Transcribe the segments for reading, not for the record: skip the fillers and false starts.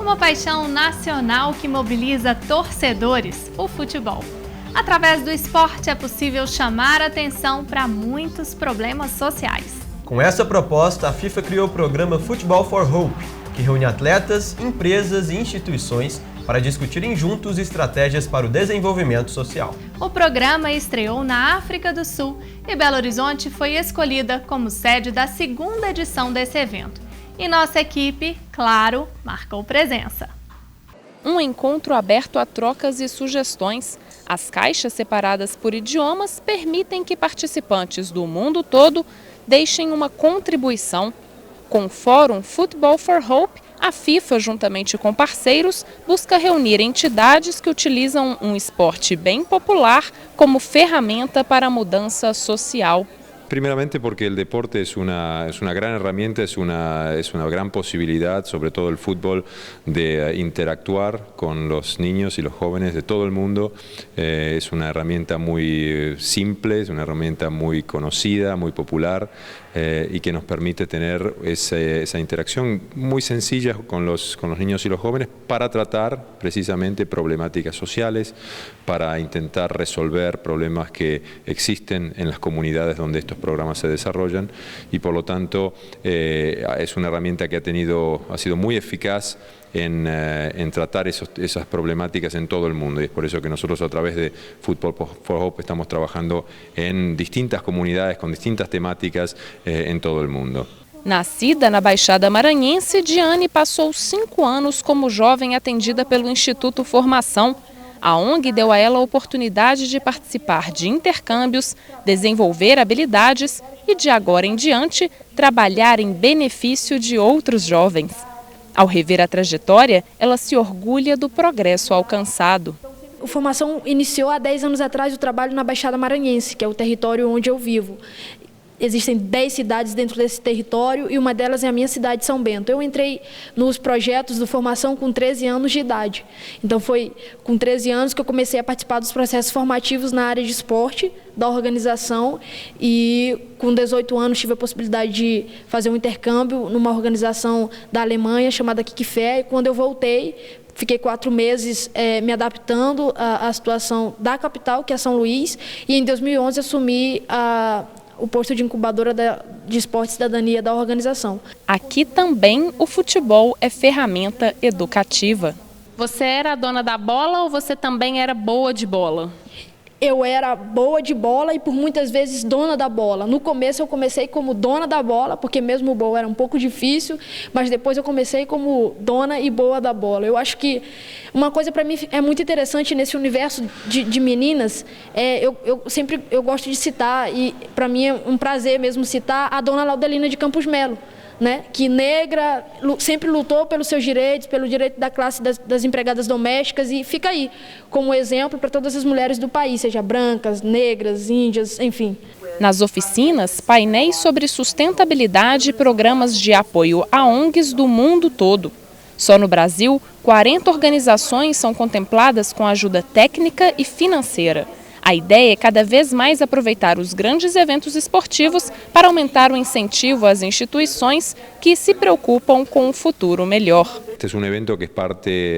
uma paixão nacional que mobiliza torcedores, o futebol. Através do esporte é possível chamar atenção para muitos problemas sociais. Com essa proposta, a FIFA criou o programa Football for Hope, que reúne atletas, empresas e instituições para discutirem juntos estratégias para o desenvolvimento social. O programa estreou na África do Sul e Belo Horizonte foi escolhida como sede da segunda edição desse evento. E nossa equipe, claro, marcou presença. Um encontro aberto a trocas e sugestões. As caixas separadas por idiomas permitem que participantes do mundo todo deixem uma contribuição. Com o Fórum Football for Hope, a FIFA, juntamente com parceiros, busca reunir entidades que utilizam um esporte bem popular como ferramenta para a mudança social. Primeramente porque el deporte es una gran herramienta, es una gran posibilidad, sobre todo el fútbol, de interactuar con los niños y los jóvenes de todo el mundo. Es una herramienta muy simple, es una herramienta muy conocida, muy popular y que nos permite tener esa interacción muy sencilla con los niños y los jóvenes para tratar precisamente problemáticas sociales, para intentar resolver problemas que existen en las comunidades donde estos programas se desarrollan y por lo tanto es una herramienta que ha sido muy eficaz en tratar esas problemáticas en todo el mundo, y es por eso que nosotros a través de Football for Hope estamos trabajando en distintas comunidades con distintas temáticas en todo el mundo. Nascida na Baixada Maranhense, Diane passou 5 anos como jovem atendida pelo Instituto Formação. A ONG deu a ela a oportunidade de participar de intercâmbios, desenvolver habilidades e, de agora em diante, trabalhar em benefício de outros jovens. Ao rever a trajetória, ela se orgulha do progresso alcançado. A Formação iniciou há 10 anos atrás o trabalho na Baixada Maranhense, que é o território onde eu vivo. Existem 10 cidades dentro desse território e uma delas é a minha cidade de São Bento. Eu entrei nos projetos do Formação com 13 anos de idade. Então foi com 13 anos que eu comecei a participar dos processos formativos na área de esporte da organização e com 18 anos tive a possibilidade de fazer um intercâmbio numa organização da Alemanha chamada Kikfé. E quando eu voltei, fiquei 4 meses me adaptando à situação da capital, que é São Luís, e em 2011 assumi o posto de incubadora de esporte e cidadania da organização. Aqui também o futebol é ferramenta educativa. Você era a dona da bola ou você também era boa de bola? Eu era boa de bola e por muitas vezes dona da bola. No começo eu comecei como dona da bola, porque mesmo boa era um pouco difícil, mas depois eu comecei como dona e boa da bola. Eu acho que uma coisa para mim é muito interessante nesse universo de meninas, eu gosto de citar, e para mim é um prazer mesmo citar a dona Laudelina de Campos Melo, né, que negra, sempre lutou pelos seus direitos, pelo direito da classe das empregadas domésticas e fica aí como exemplo para todas as mulheres do país, seja brancas, negras, índias, enfim. Nas oficinas, painéis sobre sustentabilidade e programas de apoio a ONGs do mundo todo. Só no Brasil, 40 organizações são contempladas com ajuda técnica e financeira. A ideia é cada vez mais aproveitar os grandes eventos esportivos para aumentar o incentivo às instituições que se preocupam com um futuro melhor. Este es un evento que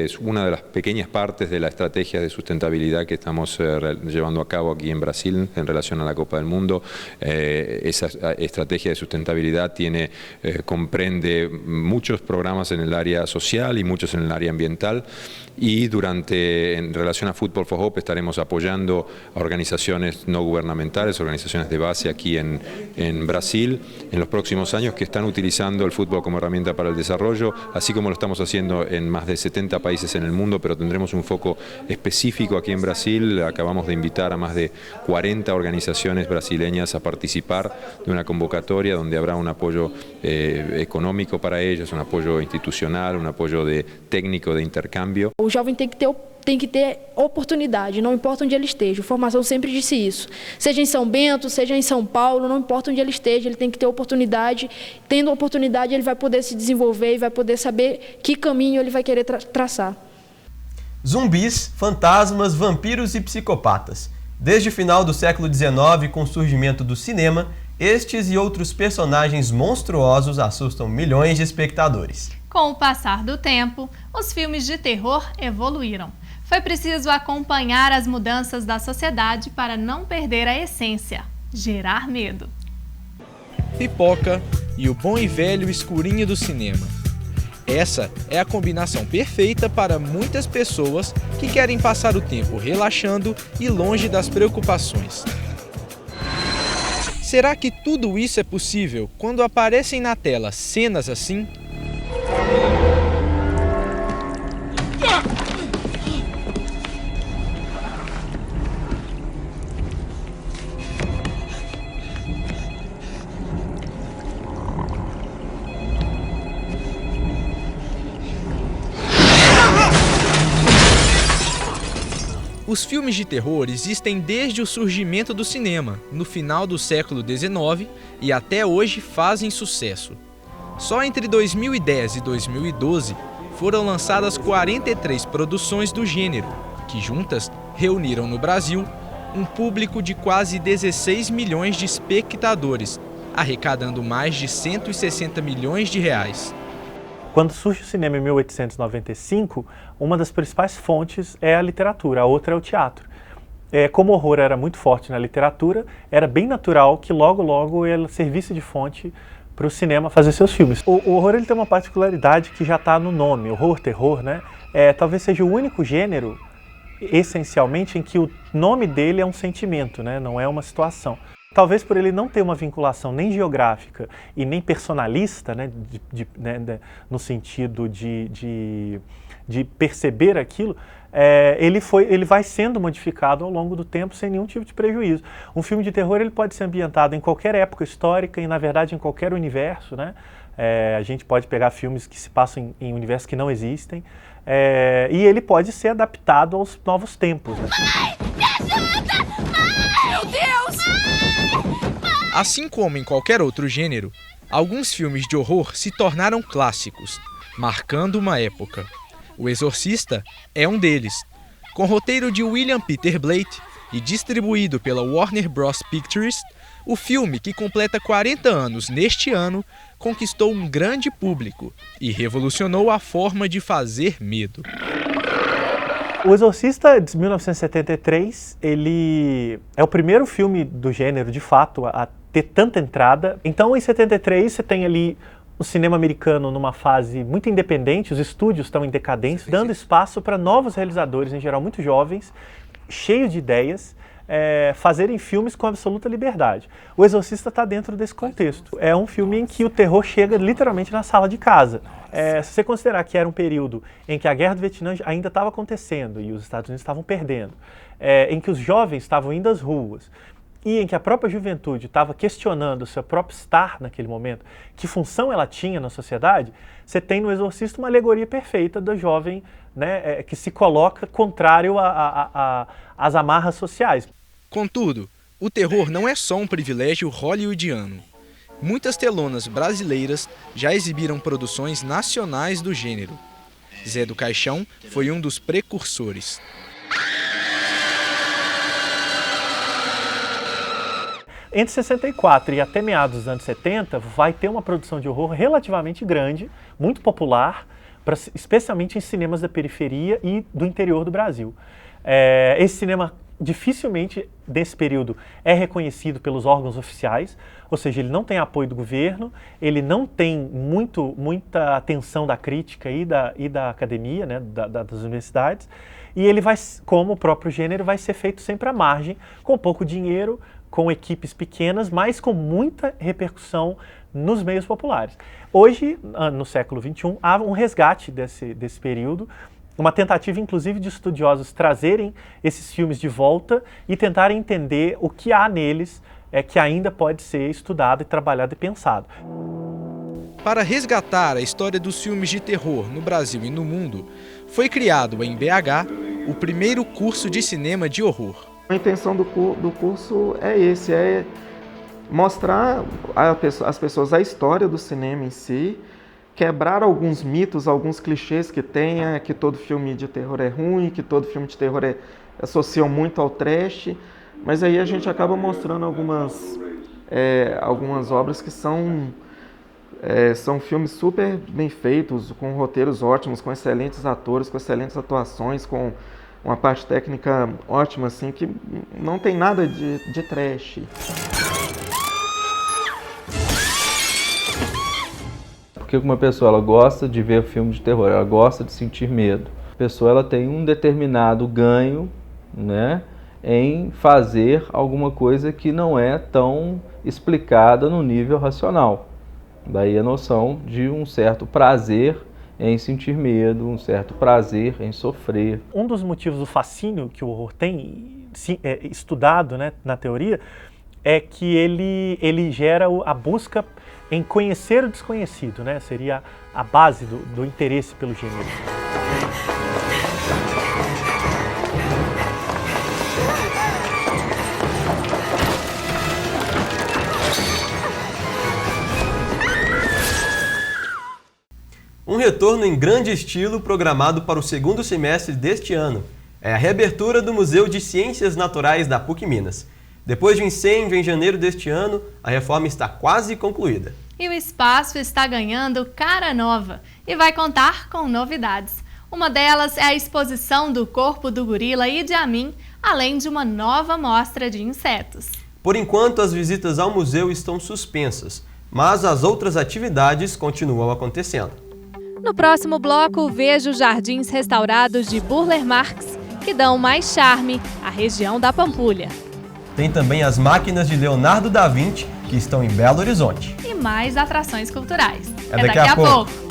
es una de las pequeñas partes de la estrategia de sustentabilidad que estamos llevando a cabo aquí en Brasil en relación a la Copa del Mundo. Esa estrategia de sustentabilidad comprende muchos programas en el área social y muchos en el área ambiental. Y en relación a Football for Hope estaremos apoyando a organizaciones no gubernamentales, organizaciones de base aquí en Brasil en los próximos años que están utilizando el fútbol como herramienta para el desarrollo, así como lo estamos haciendo en más de 70 países en el mundo, pero tendremos un foco específico aquí en Brasil. Acabamos de invitar a más de 40 organizaciones brasileñas a participar de una convocatoria donde habrá un apoyo económico para ellos, un apoyo institucional, un apoyo técnico de intercambio. O jovem tem que ter oportunidade, não importa onde ele esteja. A Formação sempre disse isso. Seja em São Bento, seja em São Paulo, não importa onde ele esteja, ele tem que ter oportunidade. Tendo oportunidade, ele vai poder se desenvolver e vai poder saber que caminho ele vai querer traçar. Zumbis, fantasmas, vampiros e psicopatas. Desde o final do século XIX, com o surgimento do cinema, estes e outros personagens monstruosos assustam milhões de espectadores. Com o passar do tempo, os filmes de terror evoluíram. Foi preciso acompanhar as mudanças da sociedade para não perder a essência, gerar medo. Pipoca e o bom e velho escurinho do cinema. Essa é a combinação perfeita para muitas pessoas que querem passar o tempo relaxando e longe das preocupações. Será que tudo isso é possível quando aparecem na tela cenas assim? Os filmes de terror existem desde o surgimento do cinema, no final do século XIX, e até hoje fazem sucesso. Só entre 2010 e 2012 foram lançadas 43 produções do gênero, que juntas reuniram no Brasil um público de quase 16 milhões de espectadores, arrecadando mais de 160 milhões de reais. Quando surge o cinema em 1895, uma das principais fontes é a literatura, a outra é o teatro. Como o horror era muito forte na literatura, era bem natural que logo ele servisse de fonte para o cinema fazer seus filmes. O horror ele tem uma particularidade que já está no nome, horror, terror, né? Talvez seja o único gênero, essencialmente, em que o nome dele é um sentimento, né? Não é uma situação. Talvez por ele não ter uma vinculação nem geográfica e nem personalista, né, no sentido de perceber aquilo, ele vai sendo modificado ao longo do tempo sem nenhum tipo de prejuízo. Um filme de terror ele pode ser ambientado em qualquer época histórica e, na verdade, em qualquer universo, né? A gente pode pegar filmes que se passam em universos que não existem, e ele pode ser adaptado aos novos tempos. Né? Ai, me ajuda! Ai, meu Deus! Assim como em qualquer outro gênero, alguns filmes de horror se tornaram clássicos, marcando uma época. O Exorcista é um deles. Com roteiro de William Peter Blatty e distribuído pela Warner Bros. Pictures, o filme, que completa 40 anos neste ano, conquistou um grande público e revolucionou a forma de fazer medo. O Exorcista, de 1973, ele é o primeiro filme do gênero, de fato, a ter tanta entrada. Então, em 73, você tem ali o cinema americano numa fase muito independente, os estúdios estão em decadência, dando espaço para novos realizadores, em geral muito jovens, cheios de ideias, fazerem filmes com absoluta liberdade. O Exorcista está dentro desse contexto. É um filme em que o terror chega literalmente na sala de casa. Se você considerar que era um período em que a Guerra do Vietnã ainda estava acontecendo e os Estados Unidos estavam perdendo, em que os jovens estavam indo às ruas, e em que a própria juventude estava questionando o seu próprio estar naquele momento, que função ela tinha na sociedade, você tem no Exorcista uma alegoria perfeita do jovem, né, que se coloca contrário às amarras sociais. Contudo, o terror não é só um privilégio hollywoodiano. Muitas telonas brasileiras já exibiram produções nacionais do gênero. Zé do Caixão foi um dos precursores. Entre 64 e até meados dos anos 70, vai ter uma produção de horror relativamente grande, muito popular, especialmente em cinemas da periferia e do interior do Brasil. Esse cinema dificilmente, nesse período, é reconhecido pelos órgãos oficiais, ou seja, ele não tem apoio do governo, ele não tem muita atenção da crítica e da academia, né, das universidades, e ele vai, como o próprio gênero, vai ser feito sempre à margem, com pouco dinheiro, com equipes pequenas, mas com muita repercussão nos meios populares. Hoje, no século XXI, há um resgate desse período, uma tentativa, inclusive, de estudiosos trazerem esses filmes de volta e tentarem entender o que há neles que ainda pode ser estudado, e trabalhado e pensado. Para resgatar a história dos filmes de terror no Brasil e no mundo, foi criado em BH o primeiro curso de cinema de horror. A intenção do curso é mostrar às pessoas a história do cinema em si, quebrar alguns mitos, alguns clichês que tem, que todo filme de terror é ruim, que todo filme de terror associa muito ao trash, mas aí a gente acaba mostrando algumas obras que são São filmes super bem feitos, com roteiros ótimos, com excelentes atores, com excelentes atuações, com uma parte técnica ótima, assim, que não tem nada de trash. Porque uma pessoa ela gosta de ver filme de terror, ela gosta de sentir medo. A pessoa ela tem um determinado ganho, né, em fazer alguma coisa que não é tão explicada no nível racional. Daí a noção de um certo prazer em sentir medo, um certo prazer em sofrer. Um dos motivos do fascínio que o horror tem, estudado, né, na teoria, é que ele gera a busca em conhecer o desconhecido, né? Seria a base do interesse pelo gênero. Um retorno em grande estilo programado para o segundo semestre deste ano é a reabertura do Museu de Ciências Naturais da PUC Minas. Depois de um incêndio em janeiro deste ano, a reforma está quase concluída. E o espaço está ganhando cara nova e vai contar com novidades. Uma delas é a exposição do corpo do gorila Idi Amin, além de uma nova mostra de insetos. Por enquanto, as visitas ao museu estão suspensas, mas as outras atividades continuam acontecendo. No próximo bloco, veja os jardins restaurados de Burle Marx, que dão mais charme à região da Pampulha. Tem também as máquinas de Leonardo da Vinci, que estão em Belo Horizonte. E mais atrações culturais. É daqui a pouco.